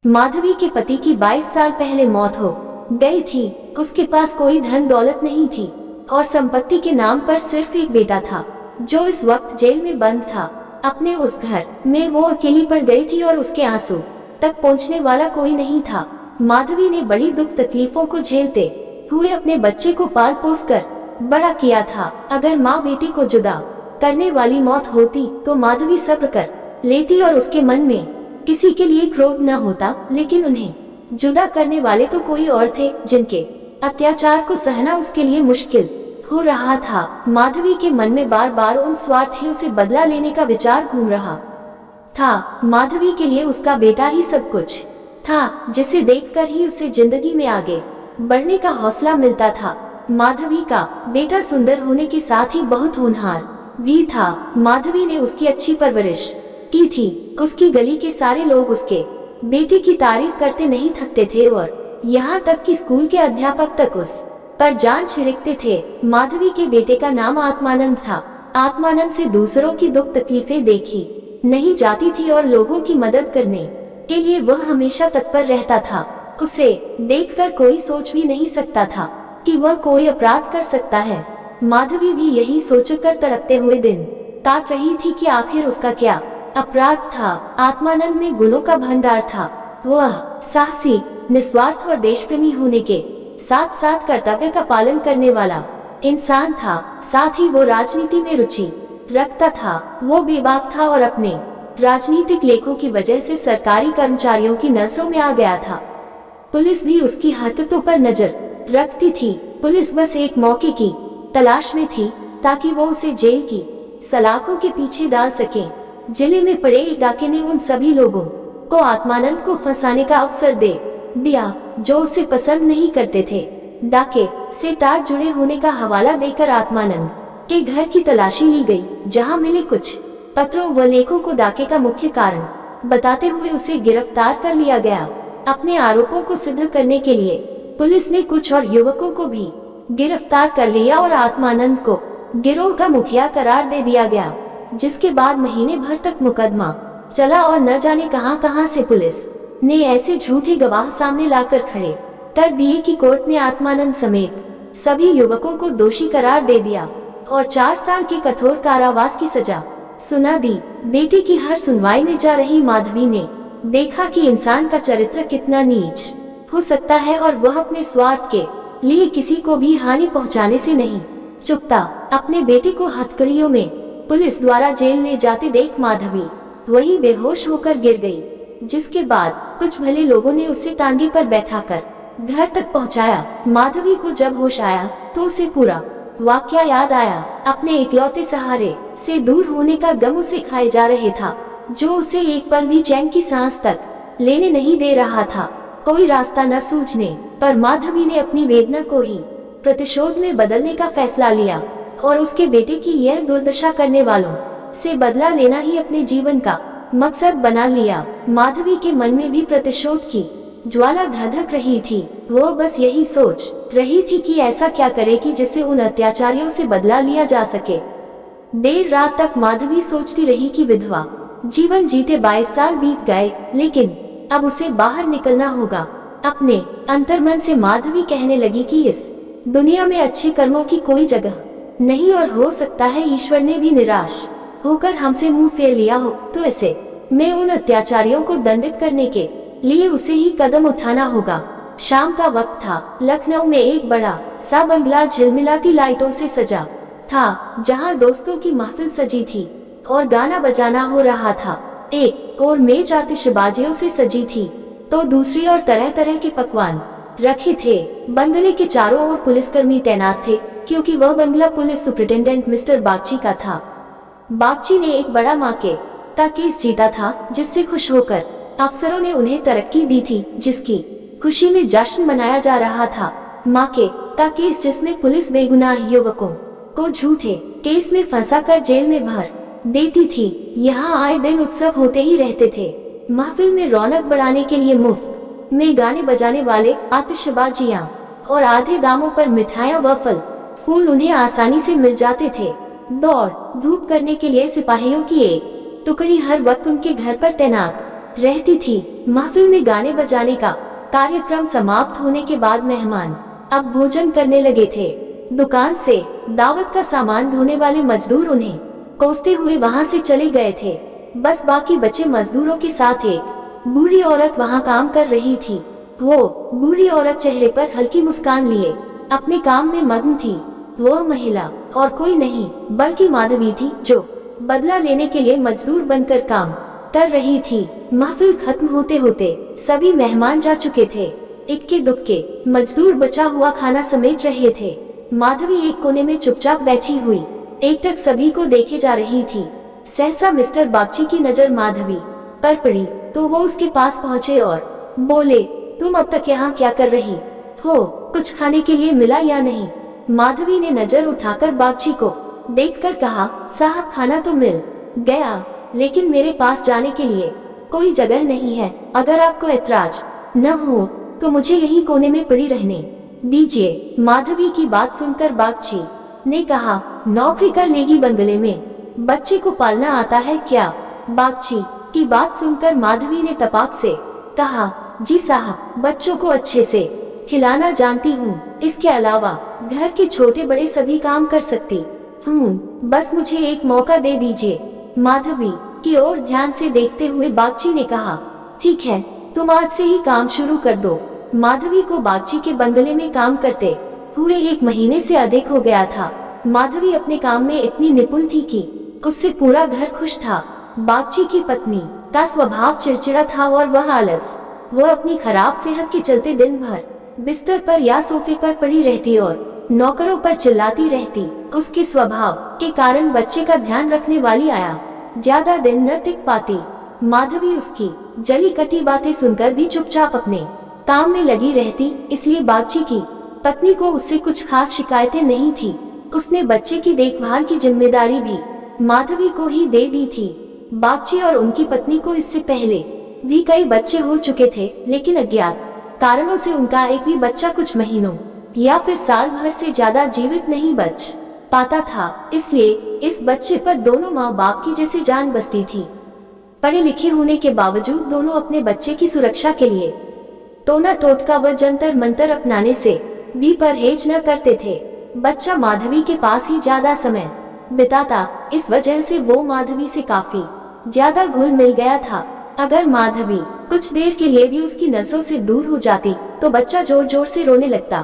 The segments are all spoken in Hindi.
माधवी के पति की 22 साल पहले मौत हो गई थी। उसके पास कोई धन दौलत नहीं थी और संपत्ति के नाम पर सिर्फ एक बेटा था जो इस वक्त जेल में बंद था। अपने उस घर में वो अकेली पड़ गई थी और उसके आंसू तक पहुंचने वाला कोई नहीं था। माधवी ने बड़ी दुख तकलीफों को झेलते हुए अपने बच्चे को पाल पोस कर बड़ा किया था। अगर माँ बेटी को जुदा करने वाली मौत होती तो माधवी सब्र कर लेती और उसके मन में किसी के लिए क्रोध न होता, लेकिन उन्हें जुदा करने वाले तो कोई और थे जिनके अत्याचार को सहना उसके लिए मुश्किल हो रहा था। माधवी के मन में बार बार उन स्वार्थियों से बदला लेने का विचार घूम रहा था। माधवी के लिए उसका बेटा ही सब कुछ था, जिसे देखकर ही उसे जिंदगी में आगे बढ़ने का हौसला मिलता था। माधवी का बेटा सुंदर होने के साथ ही बहुत होनहार भी था। माधवी ने उसकी अच्छी परवरिश की थी। उसकी गली के सारे लोग उसके बेटे की तारीफ करते नहीं थकते थे और यहाँ तक कि स्कूल के अध्यापक तक उस पर जान छिड़कते थे। माधवी के बेटे का नाम आत्मानंद था। आत्मानंद से दूसरों की दुख तकलीफें देखी नहीं जाती थी और लोगों की मदद करने के लिए वह हमेशा तत्पर रहता था। उसे देखकर कोई सोच भी नहीं सकता था कि वह कोई अपराध कर सकता है। माधवी भी यही सोचकर तड़पते हुए दिन काट रही थी कि आखिर उसका क्या अपराध था। आत्मानंद में गुणों का भंडार था। वह साहसी, निस्वार्थ और देशप्रेमी होने के साथ साथ कर्तव्य का पालन करने वाला इंसान था। साथ ही वो राजनीति में रुचि रखता था। वो बेबाक था और अपने राजनीतिक लेखों की वजह से सरकारी कर्मचारियों की नजरों में आ गया था। पुलिस भी उसकी हरकतों पर नजर रखती थी। पुलिस बस एक मौके की तलाश में थी ताकि वो उसे जेल की सलाखों के पीछे डाल सके। जिले में पड़े एक डाके ने उन सभी लोगों को आत्मानंद को फंसाने का अवसर दे दिया जो उसे पसंद नहीं करते थे। डाके से तार जुड़े होने का हवाला देकर आत्मानंद के घर की तलाशी ली गई, जहां मिले कुछ पत्रों व लेखों को डाके का मुख्य कारण बताते हुए उसे गिरफ्तार कर लिया गया। अपने आरोपों को सिद्ध करने के लिए पुलिस ने कुछ और युवकों को भी गिरफ्तार कर लिया और आत्मानंद को गिरोह का मुखिया करार दे दिया गया, जिसके बाद महीने भर तक मुकदमा चला और न जाने कहां से पुलिस ने ऐसे झूठे गवाह सामने लाकर खड़े कर दिए कि कोर्ट ने आत्मानंद समेत सभी युवकों को दोषी करार दे दिया और 4 साल के कठोर कारावास की सजा सुना दी। बेटे की हर सुनवाई में जा रही माधवी ने देखा कि इंसान का चरित्र कितना नीच हो सकता है और वह अपने स्वार्थ के लिए किसी को भी हानि पहुंचाने से नहीं चूकता। अपने बेटे को हथकड़ियों में पुलिस द्वारा जेल ले जाते देख माधवी वहीं बेहोश होकर गिर गई, जिसके बाद कुछ भले लोगों ने उसे टांगे पर बैठाकर घर तक पहुंचाया। माधवी को जब होश आया तो उसे पूरा वाकया याद आया। अपने इकलौते सहारे से दूर होने का गम उसे खाए जा रहे था, जो उसे एक पल भी चैन की सांस तक लेने नहीं दे रहा था। कोई रास्ता न सूझने पर माधवी ने अपनी वेदना को ही प्रतिशोध में बदलने का फैसला लिया और उसके बेटे की यह दुर्दशा करने वालों से बदला लेना ही अपने जीवन का मकसद बना लिया। माधवी के मन में भी प्रतिशोध की ज्वाला धधक रही थी। वो बस यही सोच रही थी कि ऐसा क्या करे कि जिससे उन अत्याचारियों से बदला लिया जा सके। देर रात तक माधवी सोचती रही कि विधवा जीवन जीते 22 साल बीत गए, लेकिन अब उसे बाहर निकलना होगा। अपने अंतर्मन से माधवी कहने लगी कि इस दुनिया में अच्छे कर्मों की कोई जगह नहीं और हो सकता है ईश्वर ने भी निराश होकर हमसे मुंह फेर लिया हो, तो ऐसे में उन अत्याचारियों को दंडित करने के लिए उसे ही कदम उठाना होगा। शाम का वक्त था। लखनऊ में एक बड़ा सा बंगला झिलमिलाती लाइटों से सजा था, जहां दोस्तों की महफिल सजी थी और गाना बजाना हो रहा था। एक और मेज आतिशबाजियों से सजी थी तो दूसरी ओर तरह तरह के पकवान रखे थे। बंगले के चारों ओर पुलिसकर्मी तैनात थे, क्योंकि वह बंगला पुलिस सुपरिटेंडेंट मिस्टर बागची का था। बागची ने एक बड़ा माके का केस जीता था, जिससे खुश होकर अफसरों ने उन्हें तरक्की दी थी, जिसकी खुशी में जश्न मनाया जा रहा था। माके का केस जिसमें पुलिस बेगुनाह युवकों को झूठे केस में फंसाकर जेल में भर देती थी। यहाँ आए दिन उत्सव होते ही रहते थे। महफिल में रौनक बढ़ाने के लिए मुफ्त में गाने बजाने वाले, आतिशबाजियां और आधे दामों पर मिठाइयां व फल फूल उन्हें आसानी से मिल जाते थे। दौड़ धूप करने के लिए सिपाहियों की एक टुकड़ी हर वक्त उनके घर पर तैनात रहती थी। महफिल में गाने बजाने का कार्यक्रम समाप्त होने के बाद मेहमान अब भोजन करने लगे थे। दुकान से दावत का सामान ढोने वाले मजदूर उन्हें कोसते हुए वहां से चले गए थे। बस बाकी बचे मजदूरों के साथ एक बूढ़ी औरत वहां काम कर रही थी। वो बूढ़ी औरत चेहरे पर हल्की मुस्कान लिए अपने काम में मग्न थी। वो महिला और कोई नहीं बल्कि माधवी थी, जो बदला लेने के लिए मजदूर बनकर काम कर रही थी। महफिल खत्म होते होते सभी मेहमान जा चुके थे। इक्के दुक्के मजदूर बचा हुआ खाना समेट रहे थे। माधवी एक कोने में चुपचाप बैठी हुई एकटक सभी को देखे जा रही थी। सहसा मिस्टर बागची की नजर माधवी पर पड़ी तो वो उसके पास पहुँचे और बोले, तुम अब तक यहाँ क्या कर रही हो? कुछ खाने के लिए मिला या नहीं? माधवी ने नजर उठाकर बागची को देखकर कहा, साहब खाना तो मिल गया, लेकिन मेरे पास जाने के लिए कोई जगह नहीं है। अगर आपको ऐतराज न हो तो मुझे यहीं कोने में पड़ी रहने दीजिए। माधवी की बात सुनकर बागची ने कहा, नौकरी कर लेगी बंगले में, बच्चे को पालना आता है क्या? बागची की बात सुनकर माधवी ने तपाक से कहा, जी साहब, बच्चों को अच्छे से खिलाना जानती हूँ। इसके अलावा घर के छोटे बड़े सभी काम कर सकती हूँ। बस मुझे एक मौका दे दीजिए। माधवी की ओर ध्यान से देखते हुए बागची ने कहा, ठीक है, तुम आज से ही काम शुरू कर दो। माधवी को बागची के बंगले में काम करते हुए 1 महीने से अधिक हो गया था। माधवी अपने काम में इतनी निपुण थी कि उससे पूरा घर खुश था। बागची की पत्नी का स्वभाव चिड़चिड़ा था और वह आलस। वह अपनी खराब सेहत के चलते दिन भर बिस्तर पर या सोफे पर पड़ी रहती और नौकरों पर चिल्लाती रहती। उसके स्वभाव के कारण बच्चे का ध्यान रखने वाली आया ज्यादा दिन न टिक पाती। माधवी उसकी जली कटी बातें सुनकर भी चुपचाप अपने काम में लगी रहती, इसलिए बागची की पत्नी को उससे कुछ खास शिकायतें नहीं थी। उसने बच्चे की देखभाल की जिम्मेदारी भी माधवी को ही दे दी थी। बागची और उनकी पत्नी को इससे पहले भी कई बच्चे हो चुके थे, लेकिन अज्ञात कारणों से उनका एक भी बच्चा कुछ महीनों या फिर साल भर से ज्यादा जीवित नहीं बच पाता था। इसलिए इस बच्चे पर दोनों माँ बाप की जैसे जान बसती थी। पढ़े लिखे होने के बावजूद दोनों अपने बच्चे की सुरक्षा के लिए टोना टोटका व जंतर मंतर अपनाने से भी परहेज न करते थे। बच्चा माधवी के पास ही ज्यादा समय बिताता, इस वजह से वो माधवी से काफी ज्यादा घुल मिल गया था। अगर माधवी कुछ देर के लिए भी उसकी नजरों से दूर हो जाती तो बच्चा जोर जोर से रोने लगता।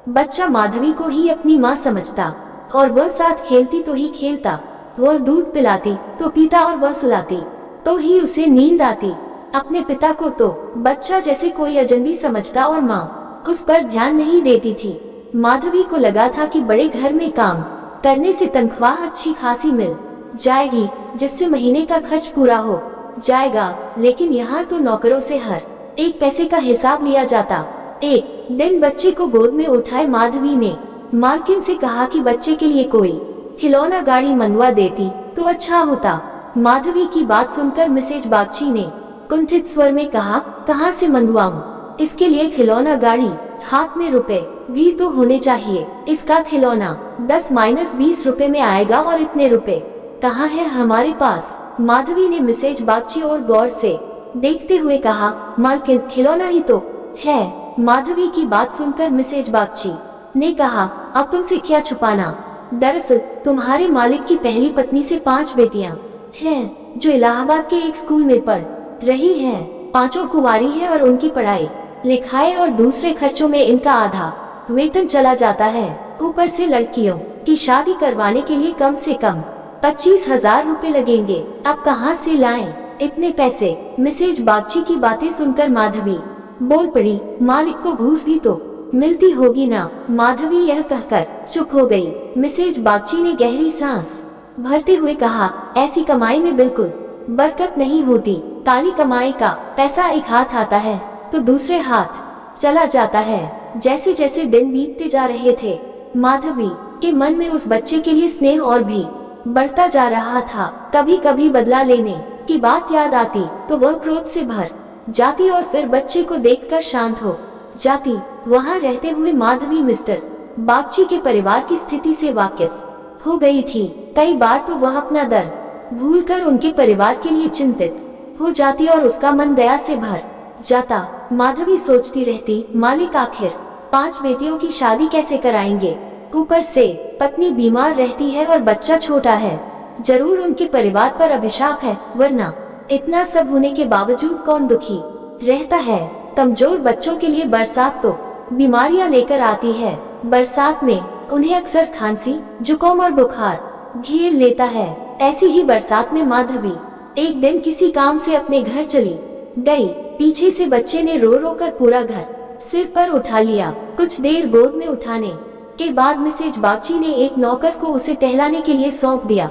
बच्चा माधवी को ही अपनी माँ समझता और वह साथ खेलती तो ही खेलता, वह दूध पिलाती तो पीता और वह सुलाती तो ही उसे नींद आती। अपने पिता को तो बच्चा जैसे कोई अजनबी समझता और माँ उस पर ध्यान नहीं देती थी। माधवी को लगा था कि बड़े घर में काम करने से तनख्वाह अच्छी खासी मिल जाएगी, जिससे महीने का खर्च पूरा हो जाएगा, लेकिन यहाँ तो नौकरों से हर एक पैसे का हिसाब लिया जाता। एक दिन बच्चे को गोद में उठाए माधवी ने मालकिन से कहा कि बच्चे के लिए कोई खिलौना गाड़ी मंगवा देती तो अच्छा होता। माधवी की बात सुनकर मिसेज बागची ने कुंठित स्वर में कहा, कहाँ से मंगवाऊं? इसके लिए खिलौना गाड़ी, हाथ में रुपए भी तो होने चाहिए। इसका खिलौना 10-20 रुपए में आएगा और इतने रुपए कहाँ है हमारे पास? माधवी ने मिसेज बागची और गौर से देखते हुए कहा, मालकिन खिलौना ही तो है। माधवी की बात सुनकर मिसेज बागची ने कहा, अब तुमसे क्या छुपाना? दरअसल तुम्हारे मालिक की पहली पत्नी से 5 बेटियां हैं जो इलाहाबाद के एक स्कूल में पढ़ रही हैं। 5 कुंवारी हैं और उनकी पढ़ाई लिखाई और दूसरे खर्चों में इनका आधा वेतन चला जाता है। ऊपर से लड़कियों की शादी करवाने के लिए कम से कम 25,000 रुपए लगेंगे। अब कहाँ से लाएं इतने पैसे? मिसेज बागची की बातें सुनकर माधवी बोल पड़ी, मालिक को घूस भी तो मिलती होगी ना। माधवी यह कहकर चुप हो गई। मिसेज बागची ने गहरी सांस भरते हुए कहा, ऐसी कमाई में बिल्कुल बरकत नहीं होती। काली कमाई का पैसा एक हाथ आता है तो दूसरे हाथ चला जाता है। जैसे जैसे दिन बीतते जा रहे थे, माधवी के मन में उस बच्चे के लिए स्नेह और भी बढ़ता जा रहा था। कभी कभी बदला लेने की बात याद आती तो वह क्रोध से भर जाती और फिर बच्चे को देखकर शांत हो जाती। वहां रहते हुए माधवी मिस्टर बागची के परिवार की स्थिति से वाकिफ हो गई थी। कई बार तो वह अपना दर्द भूलकर उनके परिवार के लिए चिंतित हो जाती और उसका मन दया से भर जाता। माधवी सोचती रहती, मालिक आखिर 5 बेटियों की शादी कैसे कराएंगे? ऊपर से पत्नी बीमार रहती है और बच्चा छोटा है। जरूर उनके परिवार पर अभिशाप है, वरना इतना सब होने के बावजूद कौन दुखी रहता है? कमजोर बच्चों के लिए बरसात तो बीमारियां लेकर आती है। बरसात में उन्हें अक्सर खांसी, जुकाम और बुखार घेर लेता है। ऐसी ही बरसात में माधवी एक दिन किसी काम से अपने घर चली गई। पीछे से बच्चे ने रो रो कर पूरा घर सिर पर उठा लिया। कुछ देर गोद में उठाने के बाद मिसेज बागची ने एक नौकर को उसे टहलाने के लिए सौंप दिया।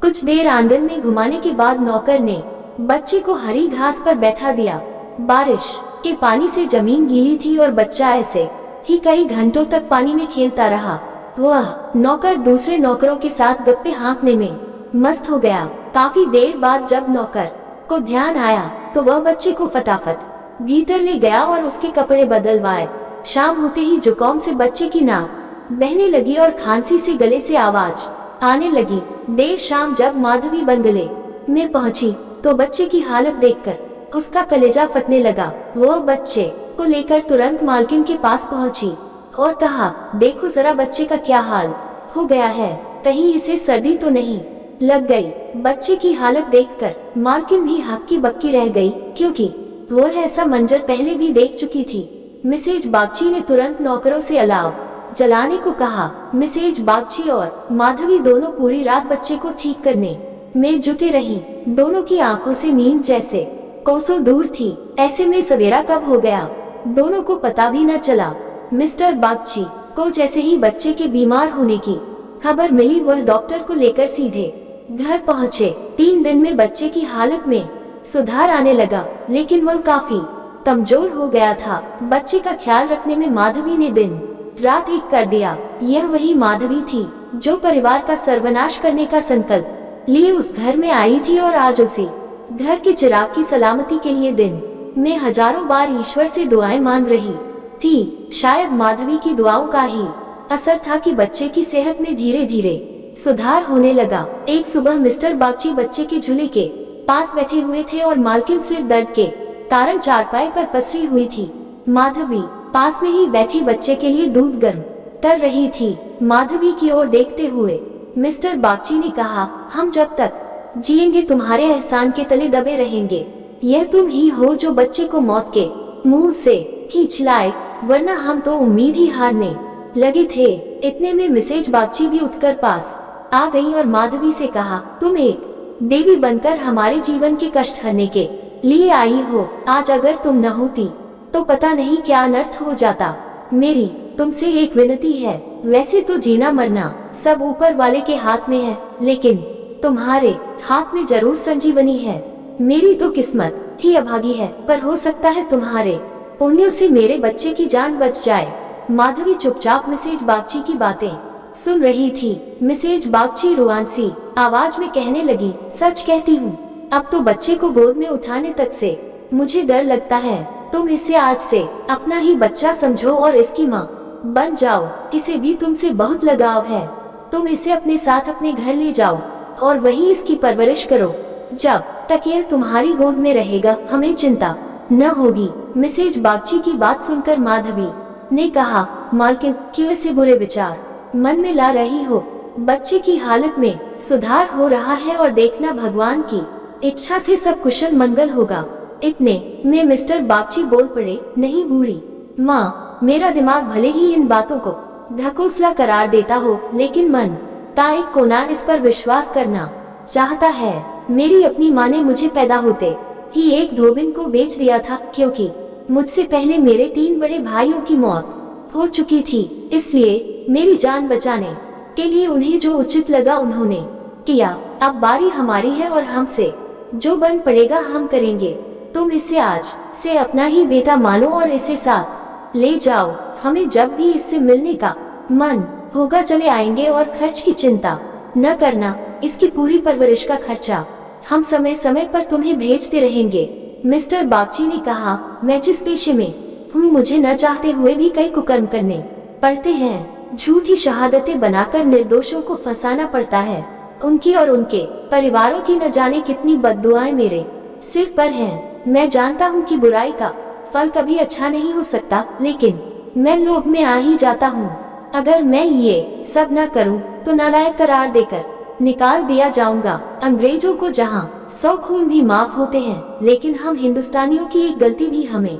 कुछ देर आंगन में घुमाने के बाद नौकर ने बच्चे को हरी घास पर बैठा दिया। बारिश के पानी से जमीन गीली थी और बच्चा ऐसे ही कई घंटों तक पानी में खेलता रहा। वह नौकर दूसरे नौकरों के साथ गप्पे हाँकने में मस्त हो गया। काफी देर बाद जब नौकर को ध्यान आया तो वह बच्चे को फटाफट भीतर ले गया और उसके कपड़े बदलवाए। शाम होते ही जुकाम से बच्चे की नाक बहने लगी और खांसी से गले से आवाज आने लगी। देर शाम जब माधवी बंगले में पहुंची तो बच्चे की हालत देखकर उसका कलेजा फटने लगा। वह बच्चे को लेकर तुरंत मालकिन के पास पहुंची और कहा, देखो जरा बच्चे का क्या हाल हो गया है, कहीं इसे सर्दी तो नहीं लग गई? बच्चे की हालत देखकर मालकिन भी हक्की बक्की रह गई, क्योंकि वह ऐसा मंजर पहले भी देख चुकी थी। मिसेज बागची ने तुरंत नौकरों से अलाव जलाने को कहा। मिसेज बागची और माधवी दोनों पूरी रात बच्चे को ठीक करने में जुटे रहीं। दोनों की आंखों से नींद जैसे कोसों दूर थी। ऐसे में सवेरा कब हो गया दोनों को पता भी न चला। मिस्टर बागची को जैसे ही बच्चे के बीमार होने की खबर मिली, वह डॉक्टर को लेकर सीधे घर पहुँचे। 3 दिन में बच्चे की हालत में सुधार आने लगा, लेकिन वह काफी कमजोर हो गया था। बच्चे का ख्याल रखने में माधवी ने दिन रात एक कर दिया। यह वही माधवी थी जो परिवार का सर्वनाश करने का संकल्प लिए उस घर में आई थी और आज उसी घर के चिराग की सलामती के लिए दिन में हजारों बार ईश्वर से दुआएं मांग रही थी। शायद माधवी की दुआओं का ही असर था कि बच्चे की सेहत में धीरे धीरे सुधार होने लगा। एक सुबह मिस्टर बागची बच्चे के झूले के पास बैठे हुए थे और मालकिन सिर दर्द के कारण चारपाई पर पसरी हुई थी। माधवी पास में ही बैठी बच्चे के लिए दूध गर्म कर रही थी। माधवी की ओर देखते हुए मिस्टर बागची ने कहा, हम जब तक जिएंगे तुम्हारे एहसान के तले दबे रहेंगे। यह तुम ही हो जो बच्चे को मौत के मुंह से खींच लाए, वरना हम तो उम्मीद ही हारने लगे थे। इतने में मिसेज बागची भी उठकर पास आ गई और माधवी से कहा, तुम एक देवी बनकर हमारे जीवन के कष्ट हरने के लिए आई हो। आज अगर तुम न होती तो पता नहीं क्या अनर्थ हो जाता। मेरी तुमसे एक विनती है, वैसे तो जीना मरना सब ऊपर वाले के हाथ में है, लेकिन तुम्हारे हाथ में जरूर संजीवनी है। मेरी तो किस्मत ही अभागी है, पर हो सकता है तुम्हारे पुण्यों से मेरे बच्चे की जान बच जाए। माधवी चुपचाप मिसेज बागची की बातें सुन रही थी। मिसेज बागची रुआंसी आवाज में कहने लगी, सच कहती हूँ, अब तो बच्चे को गोद में उठाने तक से मुझे डर लगता है। तुम इसे आज से अपना ही बच्चा समझो और इसकी माँ बन जाओ। इसे भी तुमसे बहुत लगाव है। तुम इसे अपने साथ अपने घर ले जाओ और वहीं इसकी परवरिश करो। जब तक यह तुम्हारी गोद में रहेगा हमें चिंता न होगी। मिसेज बागची की बात सुनकर माधवी ने कहा, मालकिन क्यों ऐसे बुरे विचार मन में ला रही हो? बच्चे की हालत में सुधार हो रहा है और देखना भगवान की इच्छा से सब कुशल मंगल होगा। इतने में मिस्टर बागची बोल पड़े, नहीं बूढ़ी माँ, मेरा दिमाग भले ही इन बातों को ढकोसला करार देता हो, लेकिन मन का एक कोना इस पर विश्वास करना चाहता है। मेरी अपनी माँ ने मुझे पैदा होते ही एक धोबिन को बेच दिया था, क्योंकि मुझसे पहले मेरे 3 बड़े भाइयों की मौत हो चुकी थी। इसलिए मेरी जान बचाने के लिए उन्हें जो उचित लगा उन्होंने किया। अब बारी हमारी है और हमसे जो बन पड़ेगा हम करेंगे। तुम इसे आज से अपना ही बेटा मानो और इसे साथ ले जाओ। हमें जब भी इससे मिलने का मन होगा चले आएंगे और खर्च की चिंता न करना। इसकी पूरी परवरिश का खर्चा हम समय समय पर तुम्हें भेजते रहेंगे। मिस्टर बागची ने कहा, मैं जिस पेशे में हूँ मुझे न चाहते हुए भी कई कुकर्म करने पड़ते हैं। झूठी शहादतें बनाकर निर्दोषों को फंसाना पड़ता है। उनकी और उनके परिवारों की न जाने कितनी बद्दुआएं मेरे सिर पर हैं। मैं जानता हूँ कि बुराई का फल कभी अच्छा नहीं हो सकता, लेकिन मैं लोभ में आ ही जाता हूँ। अगर मैं ये सब न करूँ तो नालायक करार देकर निकाल दिया जाऊंगा। अंग्रेजों को जहाँ 100 खून भी माफ होते हैं, लेकिन हम हिंदुस्तानियों की एक गलती भी हमें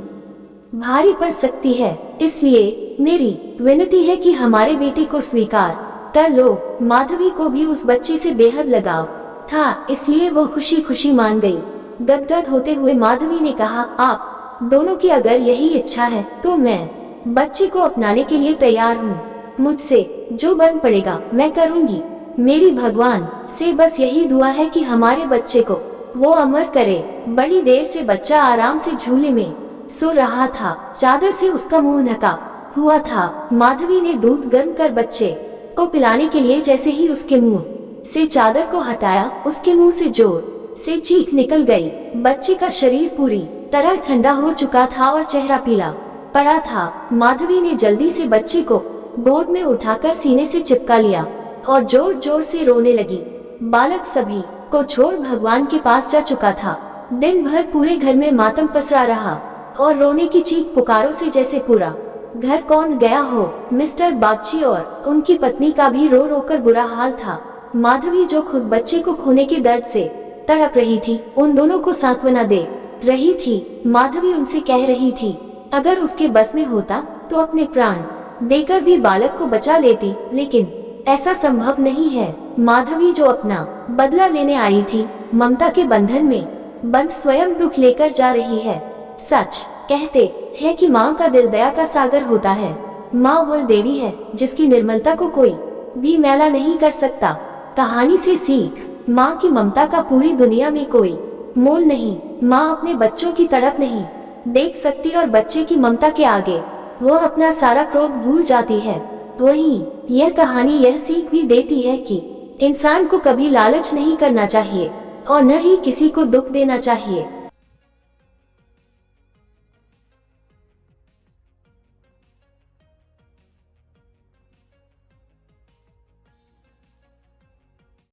भारी पड़ सकती है। इसलिए मेरी विनती है कि हमारे बेटे को स्वीकार कर लो। माधवी को भी उस बच्चे से बेहद लगाव था, इसलिए वो खुशी खुशी मान गई। गदगद होते हुए माधवी ने कहा, आप दोनों की अगर यही इच्छा है तो मैं बच्चे को अपनाने के लिए तैयार हूँ। मुझसे जो बन पड़ेगा मैं करूँगी। मेरी भगवान से बस यही दुआ है कि हमारे बच्चे को वो अमर करे। बड़ी देर से बच्चा आराम से झूले में सो रहा था। चादर से उसका मुंह ढका हुआ था। माधवी ने दूध गर्म कर बच्चे को पिलाने के लिए जैसे ही उसके मुंह से चादर को हटाया, उसके मुंह से जोर से चीख निकल गई। बच्चे का शरीर पूरी तरह ठंडा हो चुका था और चेहरा पीला पड़ा था। माधवी ने जल्दी से बच्चे को गोद में उठाकर सीने से चिपका लिया और जोर जोर से रोने लगी। बालक सभी को छोड़ भगवान के पास जा चुका था। दिन भर पूरे घर में मातम पसरा रहा और रोने की चीख पुकारों से जैसे पूरा घर कौंध गया हो। मिस्टर बागची और उनकी पत्नी का भी रो रो कर बुरा हाल था। माधवी जो खुद बच्चे को खोने के दर्द से तड़प रही थी, उन दोनों को सांत्वना दे रही थी। माधवी उनसे कह रही थी, अगर उसके बस में होता तो अपने प्राण देकर भी बालक को बचा लेती, लेकिन ऐसा संभव नहीं है। माधवी जो अपना बदला लेने आई थी, ममता के बंधन में बंद स्वयं दुख लेकर जा रही है। सच कहते हैं कि माँ का दिल दया का सागर होता है। माँ वह देवी है जिसकी निर्मलता को कोई भी मैला नहीं कर सकता। कहानी से सीख, माँ की ममता का पूरी दुनिया में कोई मोल नहीं। माँ अपने बच्चों की तड़प नहीं देख सकती और बच्चे की ममता के आगे वो अपना सारा क्रोध भूल जाती है। वहीं यह कहानी यह सीख भी देती है कि इंसान को कभी लालच नहीं करना चाहिए और न ही किसी को दुख देना चाहिए।